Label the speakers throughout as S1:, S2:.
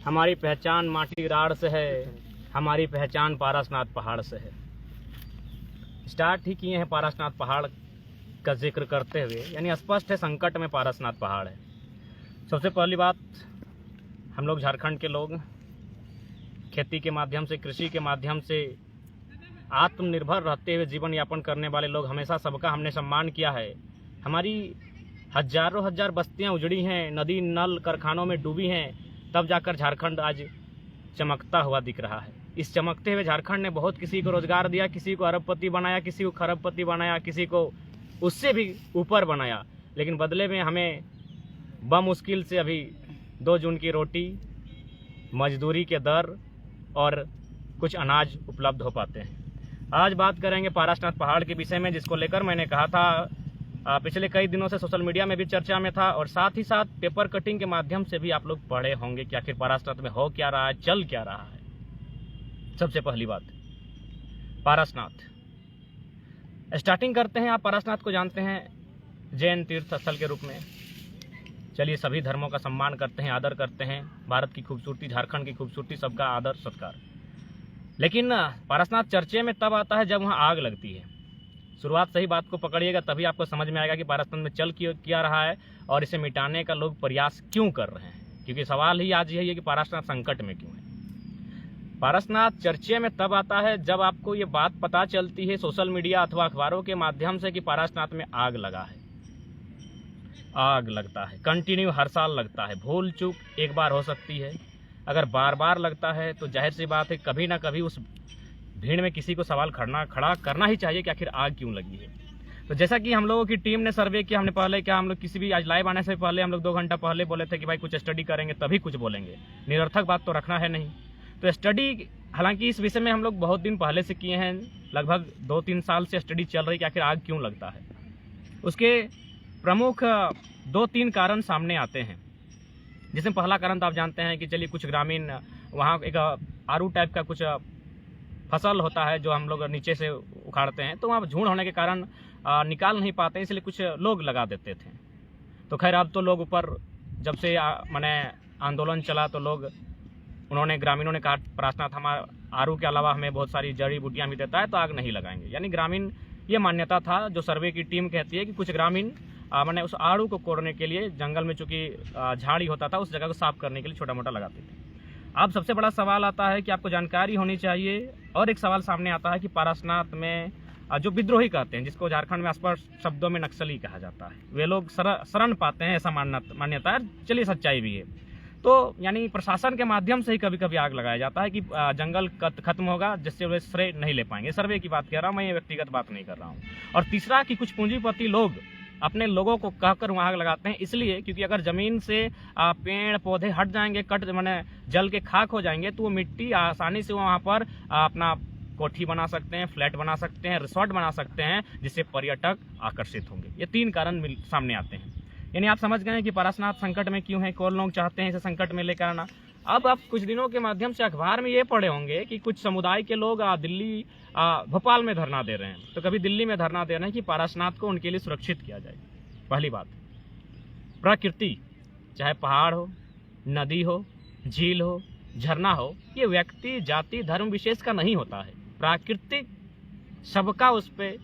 S1: हमारी पहचान माटी राड़ से है, हमारी पहचान पारसनाथ पहाड़ से है। स्टार्ट ही किए हैं पारसनाथ पहाड़ का जिक्र करते हुए, यानी स्पष्ट है संकट में पारसनाथ पहाड़ है। सबसे पहली बात, हम लोग झारखंड के लोग खेती के माध्यम से, कृषि के माध्यम से आत्मनिर्भर रहते हुए जीवन यापन करने वाले लोग, हमेशा सबका हमने सम्मान किया है। हमारी हजारों हजार बस्तियां उजड़ी हैं, नदी नल कारखानों में डूबी हैं, तब जाकर झारखंड आज चमकता हुआ दिख रहा है। इस चमकते हुए झारखंड ने बहुत किसी को रोजगार दिया, किसी को अरबपति बनाया, किसी को खरबपति बनाया, किसी को उससे भी ऊपर बनाया, लेकिन बदले में हमें बमुश्किल से अभी 2 जून की रोटी, मजदूरी के दर और कुछ अनाज उपलब्ध हो पाते हैं। आज बात करेंगे पारसनाथ पहाड़ के विषय में, जिसको लेकर मैंने कहा था पिछले कई दिनों से सोशल मीडिया में भी चर्चा में था, और साथ ही साथ पेपर कटिंग के माध्यम से भी आप लोग पढ़े होंगे कि आखिर पारसनाथ में हो क्या रहा है, चल क्या रहा है। सबसे पहली बात, पारसनाथ स्टार्टिंग करते हैं। आप पारसनाथ को जानते हैं जैन तीर्थ स्थल के रूप में। चलिए, सभी धर्मों का सम्मान करते हैं, आदर करते हैं। भारत की खूबसूरती, झारखंड की खूबसूरती, सबका आदर सत्कार। लेकिन पारसनाथ चर्चे में तब आता है जब वहाँ आग लगती है। शुरुआत सही बात को पकड़िएगा, तभी आपको समझ में आएगा कि पारसनाथ में चल क्या रहा है और इसे मिटाने का लोग प्रयास क्यों कर रहे हैं। क्योंकि सवाल ही आज यही है कि पारसनाथ संकट में क्यों है। पारसनाथ चर्चे में तब आता है जब आपको ये बात पता चलती है सोशल मीडिया अथवा अखबारों के माध्यम से कि पारसनाथ में आग लगा है। आग लगता है, कंटिन्यू हर साल लगता है। भूल चूक एक बार हो सकती है, अगर बार बार लगता है तो जाहिर सी बात है कभी ना कभी उस भीड़ में किसी को सवाल खड़ा करना ही चाहिए कि आखिर आग क्यों लगी है। तो जैसा कि हम लोगों की टीम ने सर्वे किया, हमने पहले क्या, हम लोग किसी भी आज लाइव आने से पहले हम लोग 2 घंटा पहले बोले थे कि भाई कुछ स्टडी करेंगे तभी कुछ बोलेंगे, निरर्थक बात तो रखना है नहीं। तो स्टडी, हालांकि इस विषय में हम लोग बहुत दिन पहले से किए हैं, लगभग 2-3 साल से स्टडी चल रही कि आखिर आग क्यों लगता है। उसके प्रमुख 2-3 कारण सामने आते हैं, जिसमें पहला कारण तो आप जानते हैं कि चलिए कुछ ग्रामीण, वहाँ एक आरू टाइप का कुछ फसल होता है जो हम लोग नीचे से उखाड़ते हैं, तो वहाँ झुंड होने के कारण निकाल नहीं पाते, इसलिए कुछ लोग लगा देते थे। तो खैर अब तो लोग ऊपर, जब से मैंने आंदोलन चला तो लोग, उन्होंने, ग्रामीणों ने कहा पारसनाथ हमारा आरू के अलावा हमें बहुत सारी जड़ी बूटियाँ भी देता है, तो आग नहीं लगाएंगे। यानी ग्रामीण, ये मान्यता था, जो सर्वे की टीम कहती है कि कुछ ग्रामीण मैंने उस आड़ू को कोड़ने के लिए जंगल में चूंकि झाड़ी होता था, उस जगह को साफ करने के लिए छोटा मोटा लगाते थे। अब सबसे बड़ा सवाल आता है कि आपको जानकारी होनी चाहिए, और एक सवाल सामने आता है कि पारसनाथ में जो विद्रोही कहते हैं, जिसको झारखंड में स्पष्ट शब्दों में नक्सली कहा जाता है, वे लोग शरण पाते हैं, ऐसा मान्यता है। चलिए, सच्चाई भी है। तो यानी प्रशासन के माध्यम से ही कभी कभी आग लगाया जाता है कि जंगल खत्म होगा, जिससे वे श्रेय नहीं ले पाएंगे। सर्वे की बात कह रहा हूँ मैं, ये व्यक्तिगत बात नहीं कर रहा हूँ। और तीसरा कि कुछ पूंजीपति लोग अपने लोगों को कहकर वहाँ आग लगाते हैं, इसलिए क्योंकि अगर जमीन से पेड़ पौधे हट जाएंगे, मैंने जल के खाक हो जाएंगे, तो वो मिट्टी आसानी से वहाँ पर अपना कोठी बना सकते हैं, फ्लैट बना सकते हैं, रिसोर्ट बना सकते हैं, जिससे पर्यटक आकर्षित होंगे। ये 3 कारण सामने आते हैं। यानी आप समझ गए कि पारसनाथ संकट में क्यों है, कौन लोग चाहते हैं इसे संकट में लेकर आना। अब आप कुछ दिनों के माध्यम से अखबार में ये पढ़े होंगे कि कुछ समुदाय के लोग दिल्ली, भोपाल में धरना दे रहे हैं, तो कभी दिल्ली में धरना दे रहे हैं कि पारसनाथ को उनके लिए सुरक्षित किया जाए। पहली बात, प्रकृति, चाहे पहाड़ हो, नदी हो, झील हो, झरना हो, ये व्यक्ति, जाति, धर्म विशेष का नहीं होता है। प्राकृतिक सबका उस पर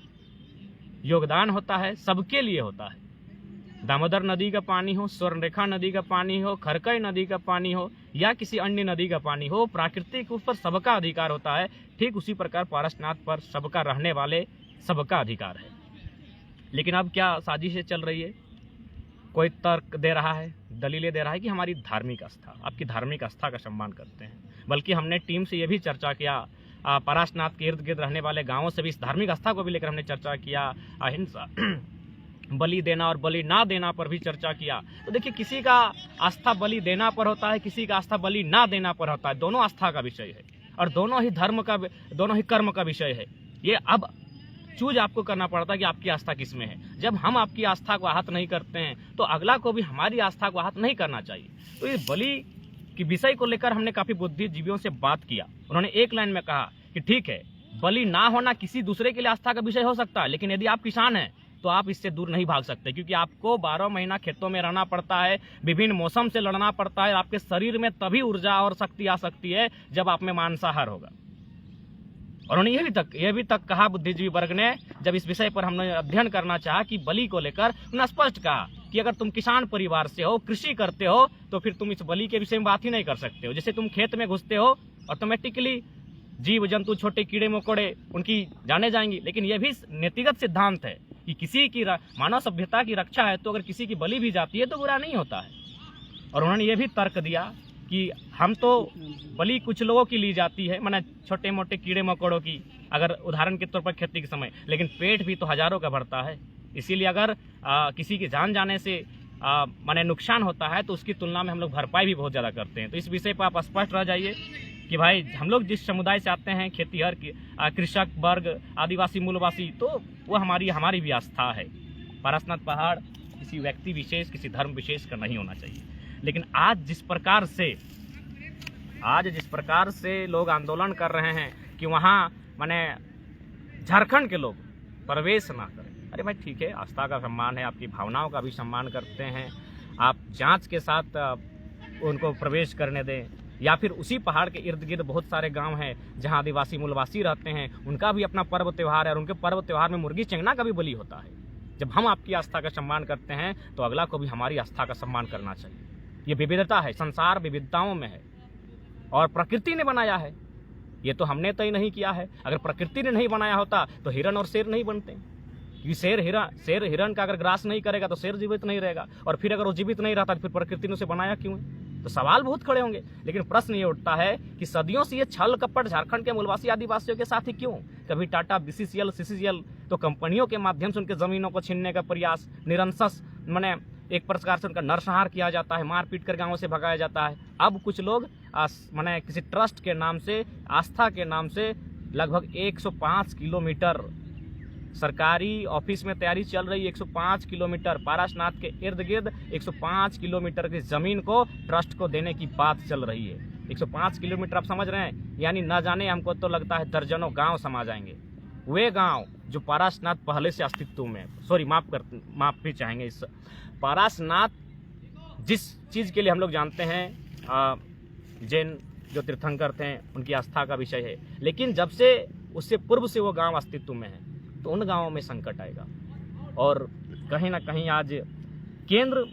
S1: योगदान होता है, सबके लिए होता है। दामोदर नदी का पानी हो, स्वर्णरेखा नदी का पानी हो, खरकई नदी का पानी हो, या किसी अन्य नदी का पानी हो, प्राकृतिक उस पर सबका अधिकार होता है। ठीक उसी प्रकार पारसनाथ पर सबका रहने वाले सबका अधिकार है। लेकिन अब क्या साजिशें चल रही है, कोई तर्क दे रहा है, दलीलें दे रहा है कि हमारी धार्मिक आस्था, आपकी धार्मिक आस्था का सम्मान करते हैं। बल्कि हमने टीम से यह भी चर्चा किया, पारसनाथ के इर्द गिर्द रहने वाले गाँवों से भी इस धार्मिक आस्था को भी लेकर हमने चर्चा किया। अहिंसा, बलि देना और बलि ना देना पर भी चर्चा किया। तो देखिए, किसी का आस्था बलि देना पर होता है, किसी का आस्था बलि ना देना पर होता है। दोनों आस्था का विषय है और दोनों ही धर्म का, दोनों ही कर्म का विषय है। ये अब चूज आपको करना पड़ता है कि आपकी आस्था किस में है। जब हम आपकी आस्था को आहत नहीं करते हैं, तो अगला को भी हमारी आस्था को आहत नहीं करना चाहिए। तो ये बलि के विषय को लेकर हमने काफी बुद्धिजीवियों से बात किया। उन्होंने एक लाइन में कहा कि ठीक है, बलि ना होना किसी दूसरे के लिए आस्था का विषय हो सकता है, लेकिन यदि आप किसान हैं, तो आप इससे दूर नहीं भाग सकते, क्योंकि आपको 12 महीना खेतों में रहना पड़ता है, विभिन्न मौसम से लड़ना पड़ता है। आपके शरीर में तभी ऊर्जा और शक्ति आ सकती है जब आप में मांसाहार होगा। और उन्होंने यह भी तक कहा, बुद्धिजीवी वर्ग ने, जब इस विषय पर हमने अध्ययन करना चाहा कि बलि को लेकर, उन्होंने स्पष्ट कहा कि अगर तुम किसान परिवार से हो, कृषि करते हो, तो फिर तुम इस बलि के विषय में बात ही नहीं कर सकते हो। जैसे तुम खेत में घुसते हो, ऑटोमेटिकली जीव जंतु, छोटे कीड़े मकोड़े, उनकी जाने जाएंगी। लेकिन यह भी नीतिगत सिद्धांत है कि किसी की मानव सभ्यता की रक्षा है, तो अगर किसी की बलि भी जाती है तो बुरा नहीं होता है। और उन्होंने ये भी तर्क दिया कि हम तो बलि कुछ लोगों की ली जाती है, माने छोटे मोटे कीड़े मकोड़ों की, अगर उदाहरण के तौर पर खेती के समय, लेकिन पेट भी तो हजारों का भरता है। इसीलिए अगर किसी की जान जाने से माने नुकसान होता है, तो उसकी तुलना में हम लोग भरपाई भी बहुत ज़्यादा करते हैं। तो इस विषय पर आप स्पष्ट रह जाइए कि भाई हम लोग जिस समुदाय से आते हैं, खेतीहर, कृषक वर्ग, आदिवासी मूलवासी, तो वो हमारी भी आस्था है। पारसनाथ पहाड़ किसी व्यक्ति विशेष, किसी धर्म विशेष का नहीं होना चाहिए। लेकिन आज जिस प्रकार से लोग आंदोलन कर रहे हैं कि वहाँ माने झारखंड के लोग प्रवेश ना करें, अरे भाई ठीक है, आस्था का सम्मान है, आपकी भावनाओं का भी सम्मान करते हैं, आप जांच के साथ उनको प्रवेश करने दें। या फिर उसी पहाड़ के इर्द गिर्द बहुत सारे गांव हैं जहां आदिवासी मूलवासी रहते हैं, उनका भी अपना पर्व त्यौहार है, और उनके पर्व त्यौहार में मुर्गी चेंगना का भी बलि होता है। जब हम आपकी आस्था का सम्मान करते हैं, तो अगला को भी हमारी आस्था का सम्मान करना चाहिए। ये विविधता है, संसार विविधताओं में है, और प्रकृति ने बनाया है, ये तो हमने तय नहीं किया है। अगर प्रकृति ने नहीं बनाया होता तो हिरन और शेर नहीं बनते, क्योंकि शेर हिरन का अगर ग्रास नहीं करेगा तो शेर जीवित नहीं रहेगा, और फिर अगर वो जीवित नहीं रहता तो फिर प्रकृति ने उसे बनाया क्यों है? तो सवाल बहुत खड़े होंगे। लेकिन प्रश्न ये उठता है कि सदियों से ये छल कपट झारखंड के मूलवासी आदिवासियों के साथ ही क्यों? कभी टाटा, बीसीसीएल, सीसीसीएल, तो कंपनियों के माध्यम से उनके जमीनों को छीनने का प्रयास निरंतर, माने एक प्रकार से उनका नरसंहार किया जाता है, मारपीट कर गांवों से भगाया जाता है। अब कुछ लोग माने किसी ट्रस्ट के नाम से, आस्था के नाम से लगभग 105 किलोमीटर सरकारी ऑफिस में तैयारी चल रही है, 105 किलोमीटर पारसनाथ के इर्द गिर्द 105 किलोमीटर की जमीन को ट्रस्ट को देने की बात चल रही है। 105 किलोमीटर आप समझ रहे हैं, यानी न जाने हमको तो लगता है दर्जनों गांव समा जाएंगे। वे गांव जो पारसनाथ पहले से अस्तित्व में, सॉरी माफी चाहेंगे, इस पारसनाथ जिस चीज़ के लिए हम लोग जानते हैं, जैन जो तीर्थंकर थे उनकी आस्था का विषय है, लेकिन जब से उससे पूर्व से वो गांव अस्तित्व में है, तो उन गांवों में संकट आएगा। और कहीं ना कहीं आज केंद्र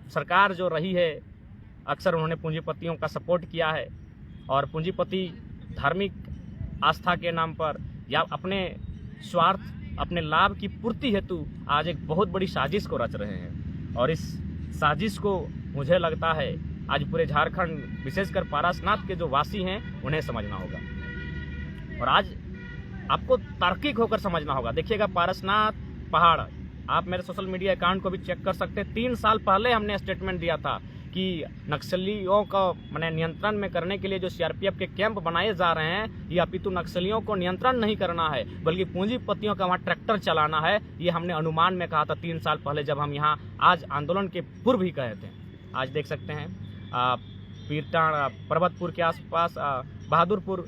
S1: सरकार जो रही है, अक्सर उन्होंने पूंजीपतियों का सपोर्ट किया है, और पूंजीपति धार्मिक आस्था के नाम पर या अपने स्वार्थ, अपने लाभ की पूर्ति हेतु आज एक बहुत बड़ी साजिश को रच रहे हैं। और इस साजिश को मुझे लगता है आज पूरे झारखंड, विशेषकर पारसनाथ के जो वासी हैं, उन्हें समझना होगा, और आज आपको तार्किक होकर समझना होगा। देखिएगा, पारसनाथ पहाड़, आप मेरे सोशल मीडिया अकाउंट को भी चेक कर सकते हैं। 3 साल पहले हमने स्टेटमेंट दिया था कि नक्सलियों को माने नियंत्रण में करने के लिए जो सीआरपीएफ के कैंप बनाए जा रहे हैं, ये अपितु नक्सलियों को नियंत्रण नहीं करना है, बल्कि पूंजीपतियों का वहाँ ट्रैक्टर चलाना है। ये हमने अनुमान में कहा था 3 साल पहले, जब हम यहाँ आज आंदोलन के पूर्व ही कहे थे। आज देख सकते हैं पीरटाण, पर्वतपुर के आसपास, बहादुरपुर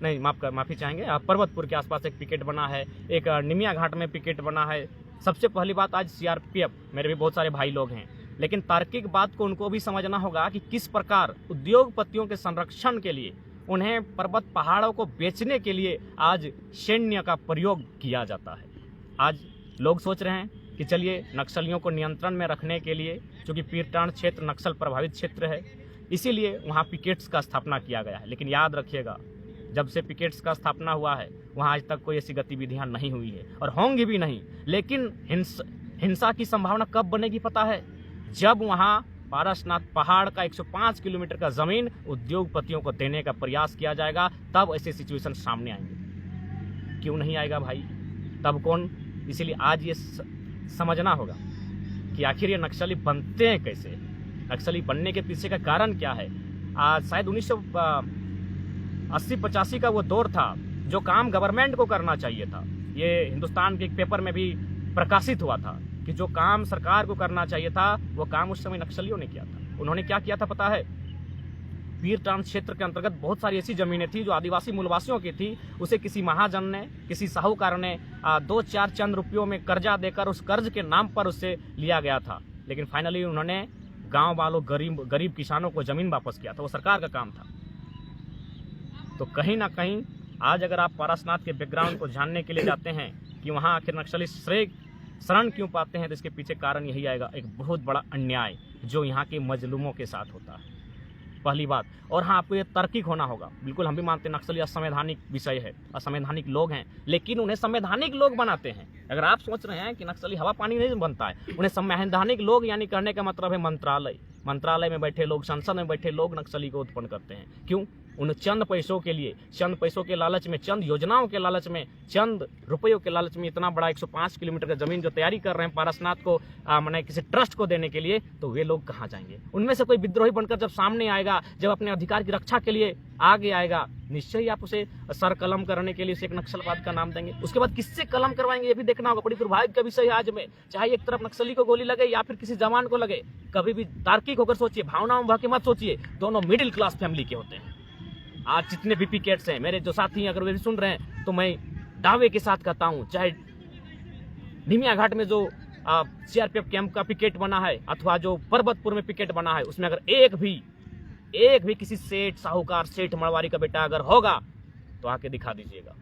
S1: नहीं, माफ़ी चाहेंगे, पर्वतपुर के आसपास एक पिकेट बना है, एक निमिया घाट में पिकेट बना है। सबसे पहली बात, आज सीआरपीएफ, मेरे भी बहुत सारे भाई लोग हैं, लेकिन तार्किक बात को उनको भी समझना होगा कि किस प्रकार उद्योगपतियों के संरक्षण के लिए, उन्हें पर्वत पहाड़ों को बेचने के लिए आज सैन्य का प्रयोग किया जाता है। आज लोग सोच रहे हैं कि चलिए नक्सलियों को नियंत्रण में रखने के लिए, चूँकि पीरटाण क्षेत्र नक्सल प्रभावित क्षेत्र है, इसीलिए वहाँ पिकेट्स का स्थापना किया गया है। लेकिन याद रखिएगा, जब से पिकेट्स का स्थापना हुआ है, वहाँ आज तक कोई ऐसी गतिविधियाँ नहीं हुई है, और होंगी भी नहीं। लेकिन हिंसा की संभावना कब बनेगी पता है? जब वहाँ पारसनाथ पहाड़ का 105 किलोमीटर का ज़मीन उद्योगपतियों को देने का प्रयास किया जाएगा, तब ऐसे सिचुएशन सामने आएंगे। क्यों नहीं आएगा भाई? तब कौन? इसीलिए आज ये समझना होगा कि आखिर ये नक्सली बनते हैं कैसे, नक्सली बनने के पीछे का कारण क्या है। आज शायद 1980-85 का वो दौर था, जो काम गवर्नमेंट को करना चाहिए था। ये हिंदुस्तान के एक पेपर में भी प्रकाशित हुआ था कि जो काम सरकार को करना चाहिए था, वो काम उस समय नक्सलियों ने किया था। उन्होंने क्या किया था पता है? पीरटांड क्षेत्र के अंतर्गत बहुत सारी ऐसी जमीनें थी जो आदिवासी मूलवासियों की थी। उसे किसी महाजन ने, किसी साहूकार ने 2-4 चंद रुपयों में कर्जा देकर उस कर्ज के नाम पर उससे लिया गया था। लेकिन फाइनली उन्होंने गांव वालों, गरीब किसानों को जमीन वापस किया था। वो सरकार का काम था। तो कहीं ना कहीं आज अगर आप पारसनाथ के बैकग्राउंड को जानने के लिए जाते हैं कि वहाँ आखिर नक्सली शरण क्यों पाते हैं, तो इसके पीछे कारण यही आएगा, एक बहुत बड़ा अन्याय जो यहाँ के मजलूमों के साथ होता है, पहली बात। और हाँ, आपको ये तार्किक होना होगा। बिल्कुल हम भी मानते हैं नक्सली असंवैधानिक विषय है, असंवैधानिक लोग हैं, लेकिन उन्हें संवैधानिक लोग बनाते हैं। अगर आप सोच रहे हैं कि नक्सली हवा पानी नहीं बनता है, उन्हें संवैधानिक लोग यानी करने का मतलब है मंत्रालय में बैठे लोग, संसद में बैठे लोग नक्सली को उत्पन्न करते हैं। क्यों? उन चंद पैसों के लिए, चंद पैसों के लालच में, चंद योजनाओं के लालच में, चंद रुपयों के लालच में इतना बड़ा 105 किलोमीटर का जमीन जो तैयारी कर रहे हैं पारसनाथ को मैंने किसी ट्रस्ट को देने के लिए, तो वे लोग कहाँ जाएंगे? उनमें से कोई विद्रोही बनकर जब सामने आएगा, जब अपने अधिकार की रक्षा के लिए आगे आएगा, निश्चय ही आप उसे सर कलम करने के लिए उसे एक नक्सलवाद का नाम देंगे। उसके बाद किससे कलम करवाएंगे ये भी देखना होगा। बड़ी दुर्भाग्य का विषय है आज में, चाहे एक तरफ नक्सली को गोली लगे या फिर किसी जवान को लगे, कभी भी तार्किक होकर सोचिए, भावनाओं बह के मत सोचिए। दोनों मिडिल क्लास फैमिली के होते हैं। आज जितने भी पिकेट्स हैं, मेरे जो साथी हैं, अगर वे भी सुन रहे हैं, तो मैं दावे के साथ कहता हूं, चाहे ढिमिया घाट में जो सीआरपीएफ कैंप का पिकेट बना है अथवा जो पर्वतपुर में पिकेट बना है, उसमें अगर एक भी किसी सेठ, साहूकार, सेठ, मड़वारी का बेटा अगर होगा तो आके दिखा दीजिएगा।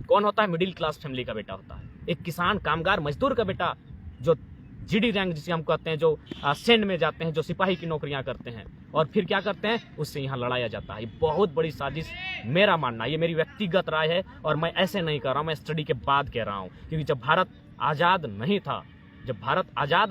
S1: कौन होता है? मिडिल क्लास फैमिली का बेटा होता है। एक किसान, कामगार, मजदूर का बेटा जो जीडी रैंक जिसे हम कहते हैं, जो सैन्य में जाते हैं, जो सिपाही की नौकरियां करते हैं, और फिर क्या करते हैं, उससे यहाँ लड़ाया जाता है। ये बहुत बड़ी साजिश, मेरा मानना, ये मेरी व्यक्तिगत राय है, और मैं ऐसे नहीं कर रहा हूँ, मैं स्टडी के बाद कह रहा हूँ। क्योंकि जब भारत आज़ाद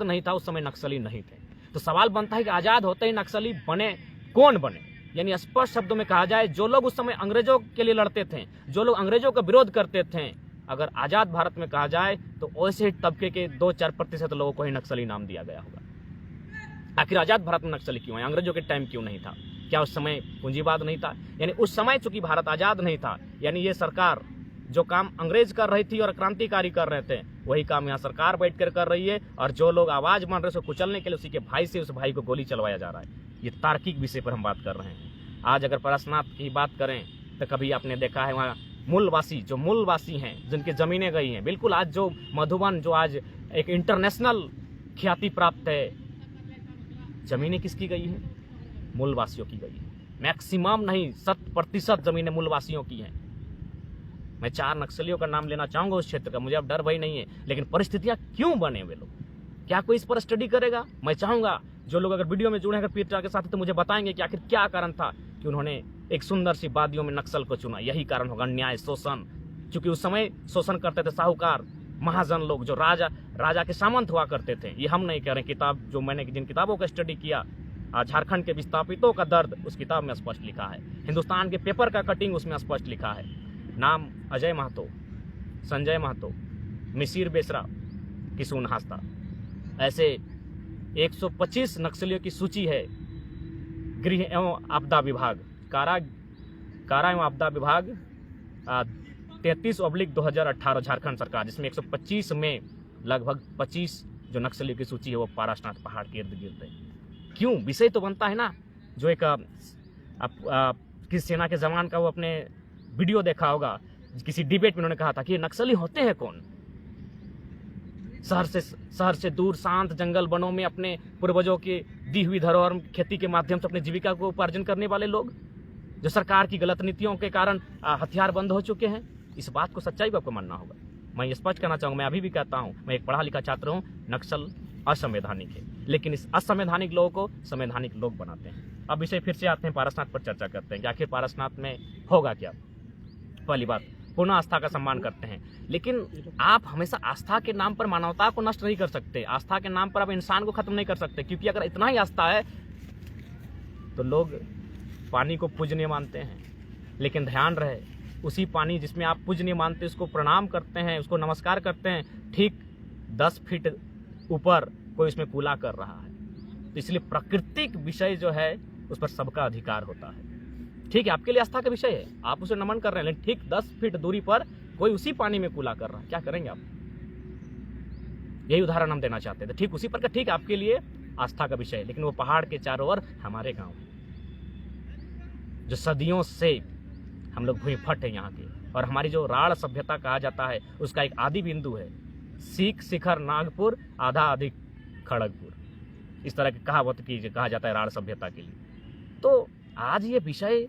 S1: नहीं था, उस समय नक्सली नहीं थे। तो सवाल बनता है कि आज़ाद होते ही नक्सली बने, कौन बने? यानी स्पष्ट शब्दों में कहा जाए, जो लोग उस समय अंग्रेजों के लिए लड़ते थे, जो लोग अंग्रेजों का विरोध करते थे, अगर आज़ाद भारत में कहा जाए तो वैसे ही तबके के 2-4% लोगों को ही नक्सली नाम दिया गया होगा। आखिर आज़ाद भारत में नक्सली क्यों है? अंग्रेजों के टाइम क्यों नहीं था? क्या उस समय पूंजीवाद नहीं था? यानी उस समय चूंकि भारत आज़ाद नहीं था, यानी ये सरकार जो काम अंग्रेज कर रही थी और क्रांतिकारी कर रहे थे, वही काम यहाँ सरकार बैठ कर रही है। और जो लोग आवाज बन रहे हैं, उसको कुचलने के लिए उसी के भाई से उस भाई को गोली चलवाया जा रहा है। ये तार्किक विषय पर हम बात कर रहे हैं। आज अगर पारसनाथ की बात करें तो कभी आपने देखा है वहाँ मूलवासी हैं, जिनकी जमीनें गई हैं, बिल्कुल आज जो मधुबन, जो आज एक इंटरनेशनल ख्याति प्राप्त है, जमीनें किसकी गई हैं? मूलवासियों की गई है। मैक्सिमम नहीं, 100% जमीनें मूलवासियों की हैं। मैं 4 नक्सलियों का नाम लेना चाहूंगा उस क्षेत्र का, मुझे अब डर भय नहीं है, लेकिन परिस्थितियां क्यों बने वे लोग, क्या कोई इस पर स्टडी करेगा? मैं चाहूंगा जो लोग अगर वीडियो में जुड़े हैं पीरटांड के साथ, तो मुझे बताएंगे कि आखिर क्या कारण था कि उन्होंने एक सुंदर सी वादियों में नक्सल को चुना। यही कारण होगा, अन्याय, शोषण। क्योंकि उस समय शोषण करते थे साहूकार, महाजन लोग, जो राजा के सामंत हुआ करते थे। ये हम नहीं कह रहे, किताब जो मैंने जिन किताबों का स्टडी किया, झारखंड के विस्थापितों का दर्द, उस किताब में स्पष्ट लिखा है। हिंदुस्तान के पेपर का कटिंग, उसमें स्पष्ट लिखा है। नाम अजय महतो, संजय महतो, मिसिर बेसरा, किशुन हास्ता, ऐसे 125 नक्सलियों की सूची है। गृह एवं आपदा विभाग, कारा एवं आपदा विभाग 33/2018 झारखंड सरकार, जिसमें 125 में लगभग 25 जो नक्सलियों की सूची है वो पारसनाथ पहाड़ के इर्द गिर्द है। क्यों? विषय तो बनता है ना। जो एक किसी सेना के जवान का वो अपने वीडियो देखा होगा, किसी डिबेट में उन्होंने कहा था कि ये नक्सली होते हैं कौन? शहर से दूर शांत जंगल वनों में अपने पूर्वजों की दी हुई धरोहर खेती के माध्यम से अपनी जीविका को उपार्जन करने वाले लोग, जो सरकार की गलत नीतियों के कारण हथियार बंद हो चुके हैं। इस बात को सच्चाई को आपको मानना होगा। मैं ये स्पष्ट करना चाहूँगा, मैं अभी भी कहता हूँ, मैं एक पढ़ा लिखा छात्र हूँ, नक्सल असंवैधानिक है, लेकिन इस असंवैधानिक लोगों को संवैधानिक लोग बनाते हैं। अब इसे फिर से आते हैं, पारसनाथ पर चर्चा करते हैं कि आखिर पारसनाथ में होगा क्या। पहली बात, पुनः आस्था का सम्मान करते हैं, लेकिन आप हमेशा आस्था के नाम पर मानवता को नष्ट नहीं कर सकते, आस्था के नाम पर आप इंसान को खत्म नहीं कर सकते। क्योंकि अगर इतना ही आस्था है तो लोग पानी को पूजनीय मानते हैं, लेकिन ध्यान रहे, उसी पानी जिसमें आप पूजनीय मानते हैं, उसको प्रणाम करते हैं, उसको नमस्कार करते हैं, ठीक 10 फीट ऊपर कोई उसमें कूला कर रहा है। तो इसलिए प्राकृतिक विषय जो है उस पर सबका अधिकार होता है। ठीक है, आपके लिए आस्था का विषय है, आप उसे नमन कर रहे हैं, लेकिन ठीक 10 फीट दूरी पर कोई उसी पानी में कूला कर रहा है, क्या करेंगे आप? यही उदाहरण हम देना चाहते थे। ठीक उसी पर का, ठीक आपके लिए आस्था का विषय है, लेकिन वो पहाड़ के चारों ओर हमारे गांव है। जो सदियों से हम लोग भूमिफट है यहाँ के, और हमारी जो राढ़ सभ्यता कहा जाता है उसका एक आदि बिंदु है सीख शिखर नागपुर आधा आदि खड़गपुर, इस तरह की कहावत की कहा जाता है राढ़ सभ्यता के लिए। तो आज ये विषय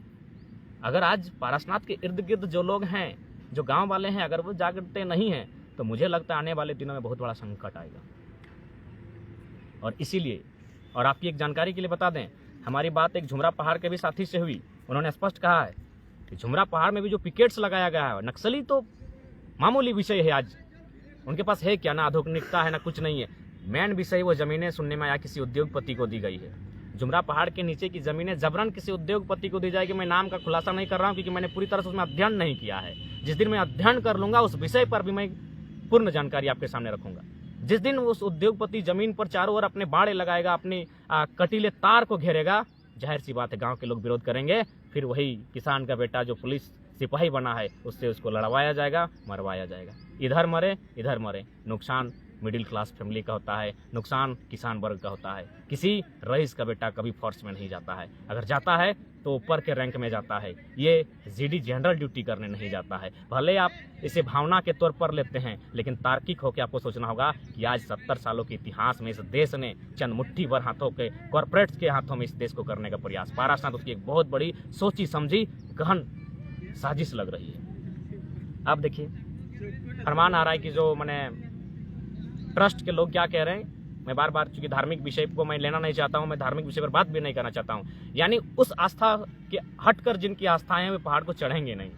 S1: अगर आज पारसनाथ के इर्द गिर्द जो लोग हैं, जो गांव वाले हैं, अगर वो जागते नहीं हैं तो मुझे लगता है आने वाले दिनों में बहुत बड़ा संकट आएगा। और इसीलिए, और आपकी एक जानकारी के लिए बता दें, हमारी बात एक झुमरा पहाड़ के भी साथी से हुई। उन्होंने स्पष्ट कहा है कि झुमरा पहाड़ में भी जो पिकेट्स लगाया गया है, नक्सली तो मामूली विषय है। आज उनके पास है क्या, ना आधुनिकता है ना कुछ नहीं है। मेन विषय वो जमीनें सुनने में आया किसी उद्योगपति को दी गई है। झुमरा पहाड़ के नीचे की जमीनें जबरन किसी उद्योगपति को दी जाएगी। मैं नाम का खुलासा नहीं कर रहा हूँ क्योंकि मैंने पूरी तरह से उसमें अध्ययन नहीं किया है। जिस दिन मैं अध्ययन कर लूंगा उस विषय पर भी मैं पूर्ण जानकारी आपके सामने रखूंगा। जिस दिन उस उद्योगपति जमीन पर चारों ओर अपने बाड़े लगाएगा, अपने कटीले तार को घेरेगा, जाहिर सी बात है गांव के लोग विरोध करेंगे। फिर वही किसान का बेटा जो पुलिस सिपाही बना है उससे उसको लड़वाया जाएगा, मरवाया जाएगा। इधर मरे, नुकसान मिडिल क्लास फैमिली का होता है, नुकसान किसान वर्ग का होता है। किसी रईस का बेटा कभी फोर्स में नहीं जाता है, अगर जाता है तो ऊपर के रैंक में जाता है। ये जीडी जनरल ड्यूटी करने नहीं जाता है। भले आप इसे भावना के तौर पर लेते हैं, लेकिन तार्किक होकर आपको सोचना होगा कि आज 70 सालों के इतिहास में इस देश ने चंद मुट्ठी भर हाथों के कॉरपोरेट्स के हाथों में इस देश को करने का प्रयास, पारासनाथ उसकी एक बहुत बड़ी सोची समझी गहन साजिश लग रही है। आप देखिए फरमान आ रहा है कि जो मैंने ट्रस्ट के लोग क्या कह रहे हैं। मैं बार बार, चूंकि धार्मिक विषय को मैं लेना नहीं चाहता हूं, मैं धार्मिक विषय पर बात भी नहीं करना चाहता हूं। यानी उस आस्था के हटकर जिनकी आस्थाएं हैं वे पहाड़ को चढ़ेंगे नहीं।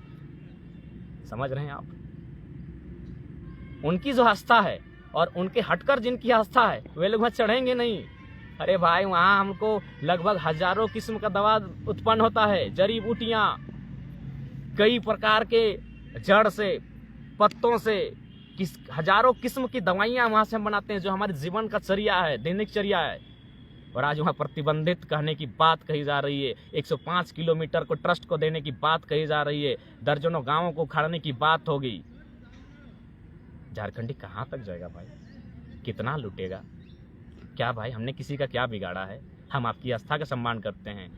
S1: समझ रहे हैं आप? उनकी जो आस्था है और उनके हटकर जिनकी आस्था है वे लोग वहां चढ़ेंगे नहीं। अरे भाई, वहां हमको लगभग हजारों किस्म का दवा उत्पन्न होता है, जड़ी बूटियां, कई प्रकार के जड़ से, पत्तों से, हजारों किस्म की दवाइयां वहां से हम बनाते हैं, जो हमारे जीवन का चर्या है, दैनिक चर्या है। और आज वहां प्रतिबंधित कहने की बात कही जा रही है, 105 किलोमीटर को ट्रस्ट को देने की बात कही जा रही है, दर्जनों गांवों को उखाड़ने की बात होगी। झारखंडी कहां तक जाएगा भाई? कितना लुटेगा? क्या भाई, हमने किसी का क्या बिगाड़ा है? हम आपकी आस्था का सम्मान करते हैं।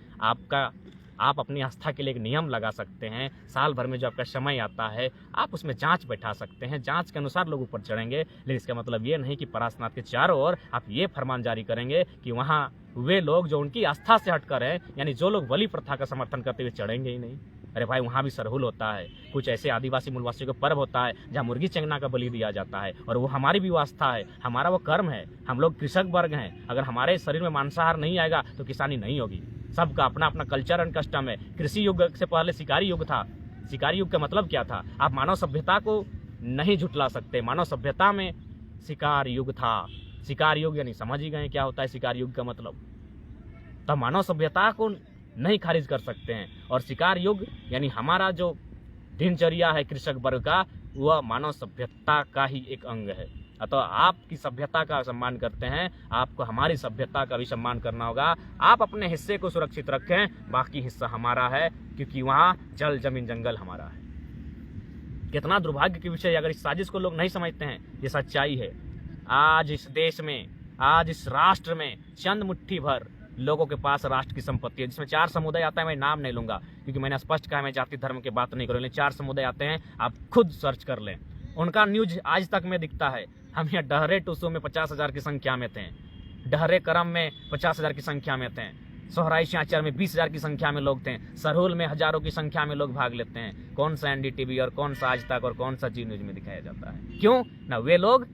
S1: आप अपनी आस्था के लिए एक नियम लगा सकते हैं। साल भर में जो आपका समय आता है आप उसमें जांच बैठा सकते हैं, जांच के अनुसार लोग ऊपर चढ़ेंगे। लेकिन इसका मतलब ये नहीं कि पारसनाथ के चारों ओर आप ये फरमान जारी करेंगे कि वहाँ वे लोग जो उनकी आस्था से हटकर हैं, यानी जो लोग बलि प्रथा का समर्थन करते हुए चढ़ेंगे ही नहीं। अरे भाई, वहाँ भी सरहुल होता है, कुछ ऐसे आदिवासी मूलवासियों का पर्व होता है जहाँ मुर्गी चंगना का बलि दिया जाता है, और वो हमारी भी वो आस्था है, हमारा वो कर्म है। हम लोग कृषक वर्ग हैं, अगर हमारे शरीर में मांसाहार नहीं आएगा तो किसानी नहीं होगी। सबका अपना अपना कल्चर एंड कस्टम है। कृषि युग से पहले शिकारी युग था। शिकारी युग का मतलब क्या था? आप मानव सभ्यता को नहीं झुटला सकते। मानव सभ्यता में शिकार युग था। शिकार युग यानी समझ ही गए क्या होता है शिकार युग का मतलब। तो मानव सभ्यता को नहीं खारिज कर सकते हैं। और शिकार युग यानी हमारा जो दिनचर्या है कृषक वर्ग का, वह मानव सभ्यता का ही एक अंग है। अतः आपकी सभ्यता का सम्मान करते हैं, आपको हमारी सभ्यता का भी सम्मान करना होगा। आप अपने हिस्से को सुरक्षित रखें, बाकी हिस्सा हमारा है, क्योंकि वहाँ जल जमीन जंगल हमारा है। कितना दुर्भाग्य की विषय, अगर इस साजिश को लोग नहीं समझते हैं। ये सच्चाई है। आज इस देश में, आज इस राष्ट्र में चंद मुट्ठी भर लोगों के पास राष्ट्र की संपत्ति है, जिसमें 4 समुदाय आता है। मैं नाम नहीं लूंगा क्योंकि मैंने स्पष्ट कहा मैं जाति धर्म की बात नहीं करूँ। 4 समुदाय आते हैं, आप खुद सर्च कर लें। उनका न्यूज आज तक में दिखता है। हम यहाँ डहरे टूसू में 50,000 की संख्या में थे, डहरे करम में 50,000 की संख्या में थे, सोहराई शाचर में 20,000 की संख्या में लोग थे, सरहुल में हजारों की संख्या में लोग भाग लेते हैं। कौन सा एनडीटीवी और कौन सा आज तक और कौन सा जी न्यूज में दिखाया जाता है? क्यों ना? वे लोग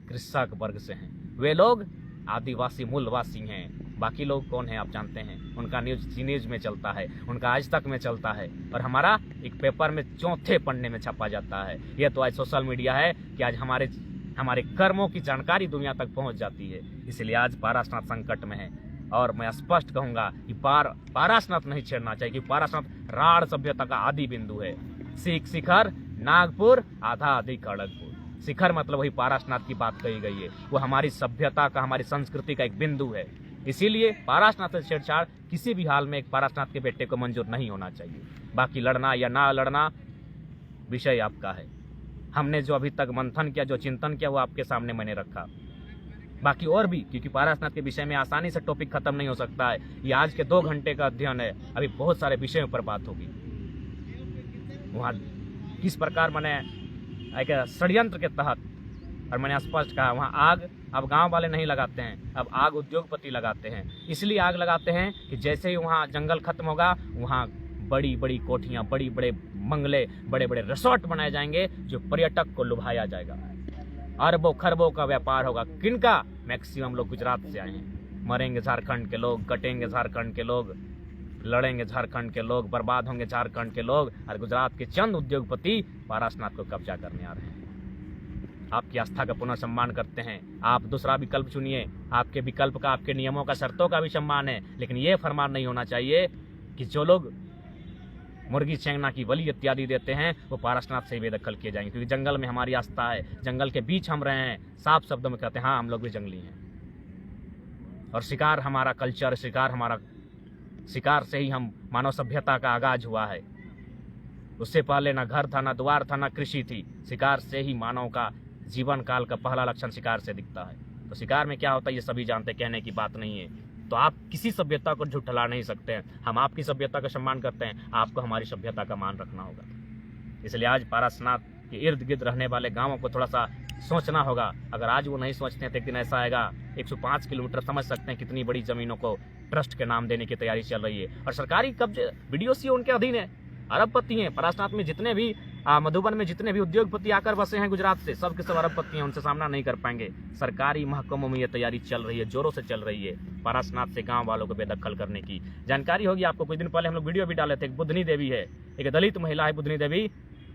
S1: कृषक वर्ग से हैं, वे लोग आदिवासी मूलवासी हैं। बाकी लोग कौन है आप जानते हैं? उनका न्यूज जी न्यूज में चलता है, उनका आज तक में चलता है, और हमारा एक पेपर में 4थे पन्ने में छपा जाता है। यह तो आज सोशल मीडिया है कि आज हमारे कर्मों की जानकारी दुनिया तक पहुंच जाती है। इसलिए आज पारसनाथ संकट में है। और मैं स्पष्ट कहूंगा कि पारसनाथ नहीं छेड़ना चाहिए, क्योंकि पारसनाथ राढ़ सभ्यता का आदि बिंदु है। शिखर नागपुर आधा आदि खड़गपुर। शिखर मतलब वही पारसनाथ की बात कही गई है, वो हमारी सभ्यता का, हमारी संस्कृति का एक बिंदु है। इसीलिए पारसनाथ से छेड़छाड़ किसी भी हाल में एक पारसनाथ के बेटे को मंजूर नहीं होना चाहिए। बाकी लड़ना या ना लड़ना विषय आपका है। हमने जो अभी तक मंथन किया, जो चिंतन किया, वो आपके सामने मैंने रखा। बाकी और भी, क्योंकि पारसनाथ के विषय में आसानी से टॉपिक खत्म नहीं हो सकता है। ये आज के 2 घंटे का अध्ययन है, अभी बहुत सारे विषयों पर बात होगी। वहाँ किस प्रकार मैंने एक षड्यंत्र के तहत, और मैंने स्पष्ट कहा, वहाँ आग अब गांव वाले नहीं लगाते हैं, अब आग उद्योगपति लगाते हैं। इसलिए आग लगाते हैं कि जैसे ही वहाँ जंगल खत्म होगा, वहाँ बड़ी बड़ी कोठियाँ, बड़ी बड़े बंगले, बड़े बड़े रिसोर्ट बनाए जाएंगे, जो पर्यटक को लुभाया जाएगा। अरबों खरबों का व्यापार होगा। किनका? मैक्सिमम लोग गुजरात से आए हैं। मरेंगे झारखंड के लोग, कटेंगे झारखंड के लोग, लड़ेंगे झारखंड के लोग, बर्बाद होंगे झारखंड के लोग, और गुजरात के चंद उद्योगपति पारसनाथ को कब्जा करने आ रहे हैं। आपकी आस्था का पुनर्सम्मान करते हैं। आप दूसरा विकल्प चुनिए, आपके विकल्प का, आपके नियमों का, शर्तों का भी सम्मान है, लेकिन ये फरमान नहीं होना चाहिए कि जो लोग मुर्गी चेंगना की बलि इत्यादि देते हैं वो पारसनाथ से ही बेदखल किए जाएंगे, क्योंकि जंगल में हमारी आस्था है, जंगल के बीच हम रहे हैं। साफ शब्दों में कहते हैं, हाँ हम लोग भी जंगली हैं, और शिकार हमारा कल्चर, शिकार से ही हम मानव सभ्यता का आगाज हुआ है। उससे पहले ना घर था, ना द्वार था, ना कृषि थी। शिकार से ही मानव का जीवन काल का पहला लक्षण शिकार से दिखता है। तो शिकार में क्या होता है ये सभी जानते, कहने की बात नहीं है। तो आप किसी सभ्यता को झुठला नहीं सकते हैं। हम आपकी सभ्यता का सम्मान करते हैं, आपको हमारी सभ्यता का मान रखना होगा। इसलिए आज पारसनाथ के इर्द गिर्द रहने वाले गांवों को थोड़ा सा सोचना होगा। अगर आज वो नहीं सोचते हैं तो एक दिन ऐसा आएगा, 105 किलोमीटर, समझ सकते हैं कितनी बड़ी जमीनों को ट्रस्ट के नाम देने की तैयारी चल रही है, और सरकारी कब्जे बीडीओसी उनके अधीन है। अरबपति हैं पारसनाथ में, जितने भी मधुबन में जितने भी उद्योगपति आकर बसे हैं गुजरात से, सब के सब अरबपति हैं, उनसे सामना नहीं कर पाएंगे। सरकारी महकमों में ये तैयारी चल रही है, जोरों से चल रही है, पारसनाथ से गांव वालों को बेदखल करने की। जानकारी होगी आपको, कुछ दिन पहले हम लोग वीडियो भी डाले थे। एक बुधनी देवी है, एक दलित महिला है बुधनी देवी,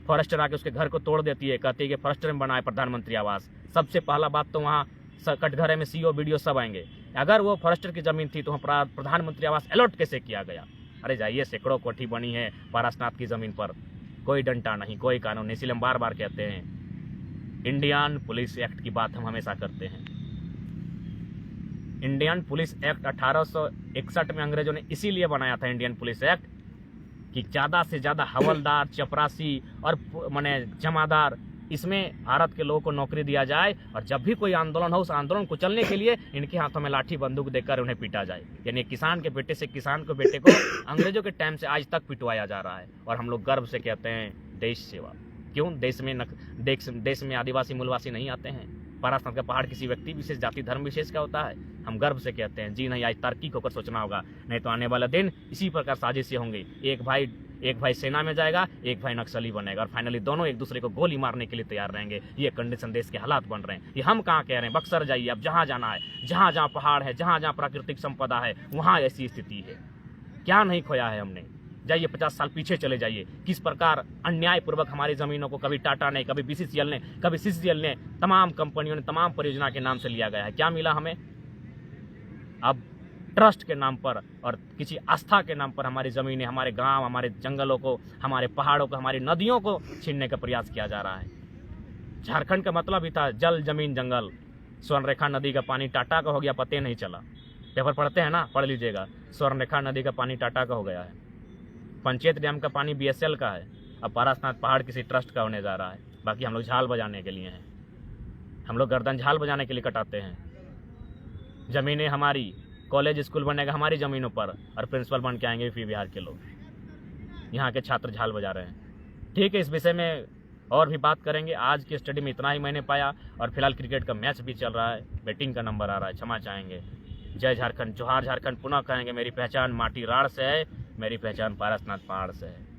S1: फॉरेस्टर आके उसके घर को तोड़ देती है, कहती है कि फॉरेस्टर में बना है प्रधानमंत्री आवास। सबसे पहला बात तो वहाँ कटघरे में सीओ वीडियो सब आएंगे। अगर वो फॉरेस्टर की जमीन थी तो वहाँ प्रधानमंत्री आवास अलॉट कैसे किया गया? अरे जाइए, सैकड़ों कोठी बनी है पारसनाथ की जमीन पर, कोई डंटा नहीं, कोई कानून नहीं। इसलिए हम बार बार कहते हैं, इंडियन पुलिस एक्ट की बात हम हमेशा करते हैं। इंडियन पुलिस एक्ट 1861 में अंग्रेजों ने इसीलिए बनाया था इंडियन पुलिस एक्ट, कि ज़्यादा से ज़्यादा हवलदार, चपरासी और माने जमादार, इसमें भारत के लोगों को नौकरी दिया जाए, और जब भी कोई आंदोलन हो, उस आंदोलन को चलने के लिए इनके हाथों में लाठी बंदूक देकर उन्हें पीटा जाए। यानी किसान के बेटे से किसान के बेटे को अंग्रेजों के टाइम से आज तक पिटवाया जा रहा है। और हम लोग गर्व से कहते हैं देश सेवा। क्यों? देश में आदिवासी मूलवासी नहीं आते हैं। पारसनाथ का पहाड़ किसी व्यक्ति विशेष, जाति धर्म विशेष का होता है। हम गर्व से कहते हैं, जी नहीं, आज तार्किक होकर सोचना होगा, नहीं तो आने वाला दिन इसी प्रकार साजिशें होंगी। एक भाई सेना में जाएगा, एक भाई नक्सली बनेगा, और फाइनली दोनों एक दूसरे को गोली मारने के लिए तैयार रहेंगे। ये कंडीशन देश के हालात बन रहे हैं। ये हम कहाँ कह रहे हैं? बक्सर जाइए, अब जहाँ जाना है, जहाँ जहाँ पहाड़ है, जहाँ जहाँ प्राकृतिक संपदा है, वहाँ ऐसी स्थिति है। क्या नहीं खोया है हमने? जाइए 50 साल पीछे चले जाइए, किस प्रकार अन्यायपूर्वक हमारी ज़मीनों को कभी टाटा ने, कभी बीसीसीएल ने, कभी सीसीएल ने, तमाम कंपनियों ने, तमाम परियोजना के नाम से लिया गया है। क्या मिला हमें? अब ट्रस्ट के नाम पर और किसी आस्था के नाम पर हमारी ज़मीनें, हमारे गांव, हमारे जंगलों को, हमारे पहाड़ों को, हमारी नदियों को छीनने का प्रयास किया जा रहा है। झारखंड का मतलब ही था जल, जमीन, जंगल। स्वर्णरेखा नदी का पानी टाटा का हो गया, पते नहीं चला। पेपर पढ़ते हैं ना, पढ़ लीजिएगा। स्वर्णरेखा नदी का पानी टाटा का हो गया है। पंचायत डैम का पानी बीएसएल का है। अब पारसनाथ पहाड़ किसी ट्रस्ट का होने जा रहा है। बाकी हम लोग झाल बजाने के लिए हैं, हम लोग गर्दन झाल बजाने के लिए कटाते हैं। ज़मीनें हमारी, कॉलेज स्कूल बनेगा हमारी ज़मीनों पर, और प्रिंसिपल बन के आएंगे यूपी बिहार के लोग। यहाँ के छात्र झाल बजा रहे हैं। ठीक है, इस विषय में और भी बात करेंगे। आज की स्टडी में इतना ही मैंने पाया, और फिलहाल क्रिकेट का मैच भी चल रहा है, बैटिंग का नंबर आ रहा है, क्षमा चाहेंगे। जय झारखंड, जोहार झारखंड। पुनः कहेंगे, मेरी पहचान माटी राड़ से है, मेरी पहचान पारसनाथ पहाड़ से है।